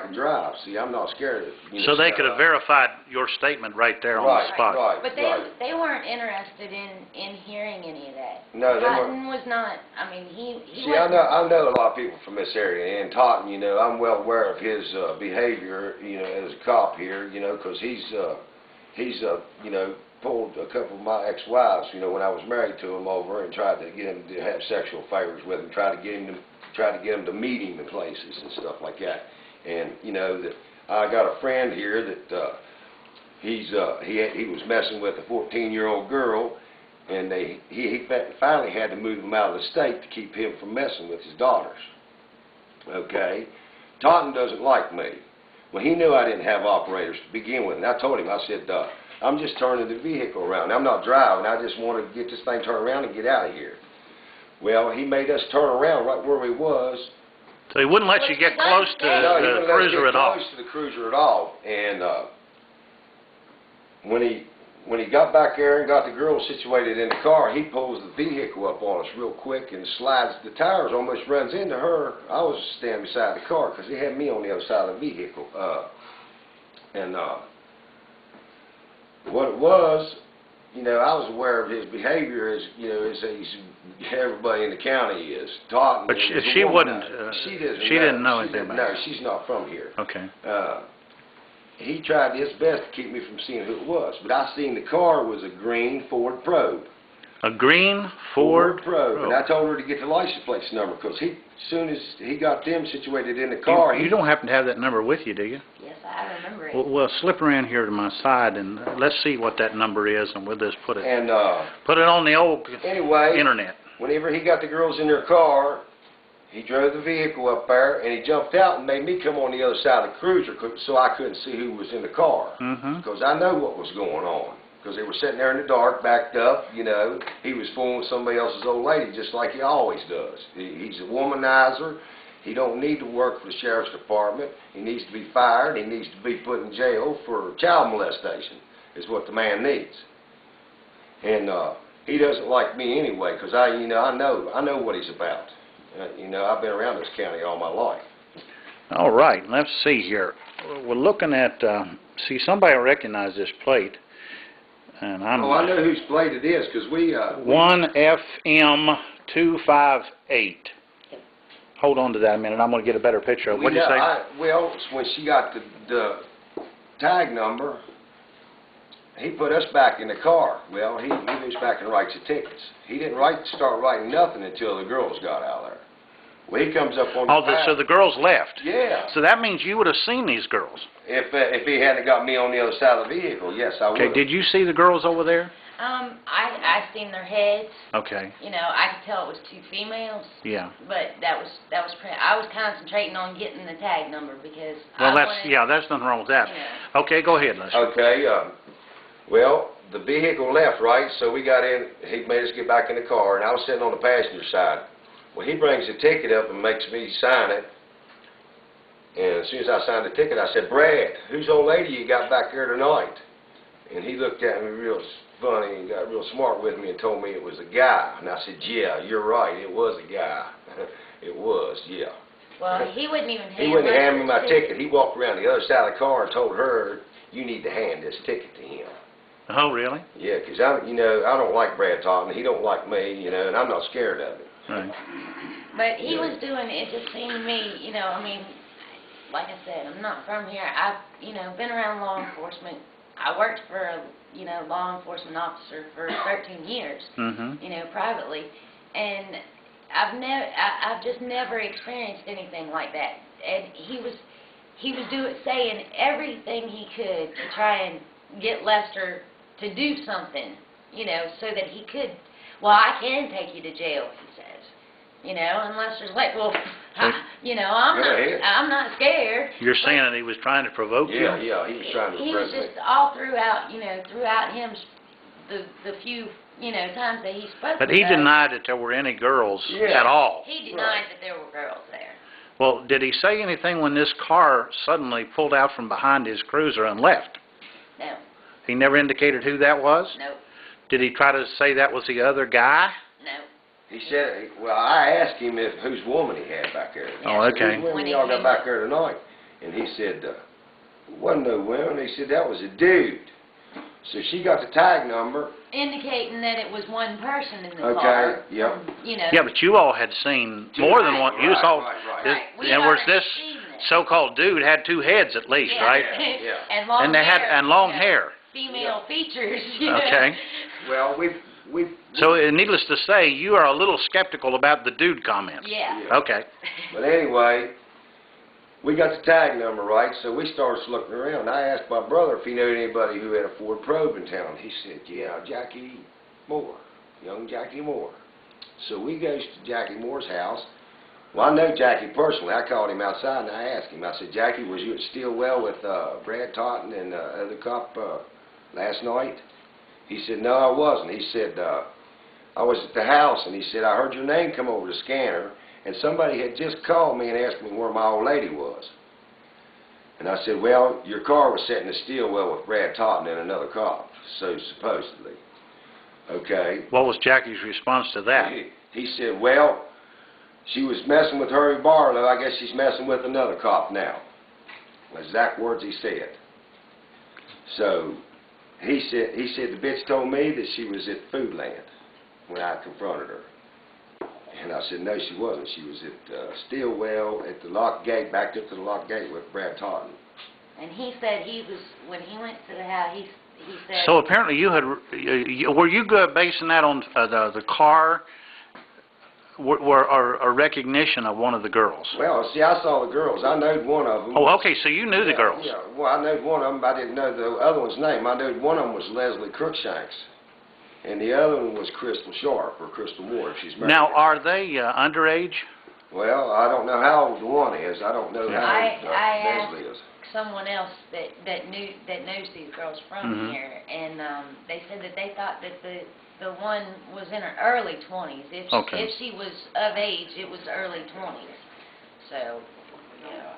can drive. See, I'm not scared of it. So they could have verified your statement right there on the spot. Right, But they weren't interested in hearing any of that. No, they weren't. Totten was not, I mean, he See, wasn't. I know a lot of people from this area, and Totten, you know, I'm well aware of his behavior, you know, as a cop here, you know, because he's you know, pulled a couple of my ex-wives, you know, when I was married to him over and tried to get him to have sexual favors with him, tried to get him to meet him in places and stuff like that. And you know that I got a friend here that he was messing with a 14-year-old girl, and he finally had to move him out of the state to keep him from messing with his daughters. Okay, Totten doesn't like me. Well, he knew I didn't have operators to begin with, and I told him, I said, I'm just turning the vehicle around. I'm not driving. I just want to get this thing turned around and get out of here. Well, he made us turn around right where we was. So he wouldn't let you get close to the cruiser at all? No, he wouldn't let us get close to the cruiser at all. And when he got back there and got the girl situated in the car, he pulls the vehicle up on us real quick and slides the tires, almost runs into her. I was standing beside the car because he had me on the other side of the vehicle. What it was, you know, I was aware of his behavior as, you know, as everybody in the county is. Totten, but she wouldn't. She didn't know anything about it. No, she's not from here. Okay. He tried his best to keep me from seeing who it was, but I seen the car was a green Ford Probe. A green Ford Probe. And I told her to get the license plate number because as soon as he got them situated in the car, you don't happen to have that number with you, do you? Yes, I remember it. Well, slip around here to my side and let's see what that number is, and we'll just put it on the old internet. Whenever he got the girls in their car, he drove the vehicle up there, and he jumped out and made me come on the other side of the cruiser so I couldn't see who was in the car. Because I know what was going on. Because they were sitting there in the dark, backed up, you know. He was fooling somebody else's old lady just like he always does. He's a womanizer. He don't need to work for the sheriff's department. He needs to be fired. He needs to be put in jail for child molestation is what the man needs. And he doesn't like me anyway because I know what he's about. You know, I've been around this county all my life. All right, let's see here. We're looking at, see, somebody will recognize this plate. And I know whose plate it is because we 1FM258. Hold on to that a minute. I'm going to get a better picture of it. What did you say? Well, when she got the tag number, he put us back in the car. Well, he moves back and writes the tickets. He didn't start writing nothing until the girls got out of there. Well, he comes up on so the girls left? Yeah. So that means you would have seen these girls? If he hadn't got me on the other side of the vehicle, yes, I would. Okay, did you see the girls over there? I seen their heads. Okay. You know, I could tell it was two females. Yeah. But I was concentrating on getting the tag number because there's nothing wrong with that. You know. Okay, go ahead, Lester. Okay, well, the vehicle left, right? So we got in, he made us get back in the car, and I was sitting on the passenger side. Well, he brings the ticket up and makes me sign it. And as soon as I signed the ticket, I said, Brad, whose old lady you got back there tonight? And he looked at me real funny and got real smart with me and told me it was a guy. And I said, yeah, you're right, it was a guy. It was, yeah. Well, he wouldn't even hand me my ticket. He walked around the other side of the car and told her, you need to hand this ticket to him. Oh, really? Yeah, because I don't like Brad Totten. He don't like me, you know, and I'm not scared of him. Right. But he was doing it. Just seemed to me, you know. I mean, like I said, I'm not from here. I've, been around law enforcement. I worked for a, law enforcement officer for 13 years. Privately, and I've just never experienced anything like that. And he was saying everything he could to try and get Lester to do something, so that he could. Well, I can take you to jail, he says. And Lester's like, well, I'm not scared. You're saying that he was trying to provoke you? Yeah, he was trying to provoke me. He was just all throughout, throughout him, the few, times that he spoke. But he denied that there were any girls at all. He denied that there were girls there. Well, did he say anything when this car suddenly pulled out from behind his cruiser and left? No. He never indicated who that was? No. Did he try to say that was the other guy? No. He said, well, I asked him whose woman he had back there. Oh, okay. Whose woman y'all got back there tonight? And he said, wasn't no women. He said, that was a dude. So she got the tag number. Indicating that it was one person in the Okay, car. yep. You know. Yeah, but you all had seen more than one, you Right, saw, right. this- Right, we in other words, already this seen it. so-called dude had 2 heads at least, Yeah. right? Yeah. And long And they had, hair, and long you know, hair. Female features, you know. Okay. Well, we've So needless to say, you are a little skeptical about the dude comments. Yeah. Okay. But anyway, we got the tag number right, so we started looking around. I asked my brother if he knew anybody who had a Ford Probe in town. He said, yeah, Jackie Moore, young Jackie Moore. So we goes to Jackie Moore's house. Well, I know Jackie personally. I called him outside and I asked him. I said, Jackie, was you at Stillwell with Brad Totten and other cop last night? He said, no, I wasn't. He said, I was at the house, and he said, I heard your name come over the scanner, and somebody had just called me and asked me where my old lady was. And I said, well, your car was sitting at Stillwell with Brad Totten and another cop, so supposedly. Okay. What was Jackie's response to that? He said, well, she was messing with Harvey Barlow. I guess she's messing with another cop now. Exact words he said. So he said the bitch told me that she was at Foodland when I confronted her. And I said, no, she wasn't. She was at Stillwell at the lock gate, backed up to the lock gate with Brad Totten. And he said he was, when he went to the house, he said... So apparently you had, were you basing that on the car or a recognition of one of the girls? Well, see, I saw the girls. I knowed one of them. Oh, okay, so you knew the girls. Yeah, well, I knowed one of them, but I didn't know the other one's name. I knowed one of them was Leslie Crookshanks, and the other one was Crystal Sharp, or Crystal Moore, if she's married. Now, are they underage? Well, I don't know how old the one is. I don't know how old I Leslie is. someone else that knows these girls from Mhm. here, and they said that they thought that the one was in her early 20s. Okay. If she was of age, it was early 20s. So, yeah.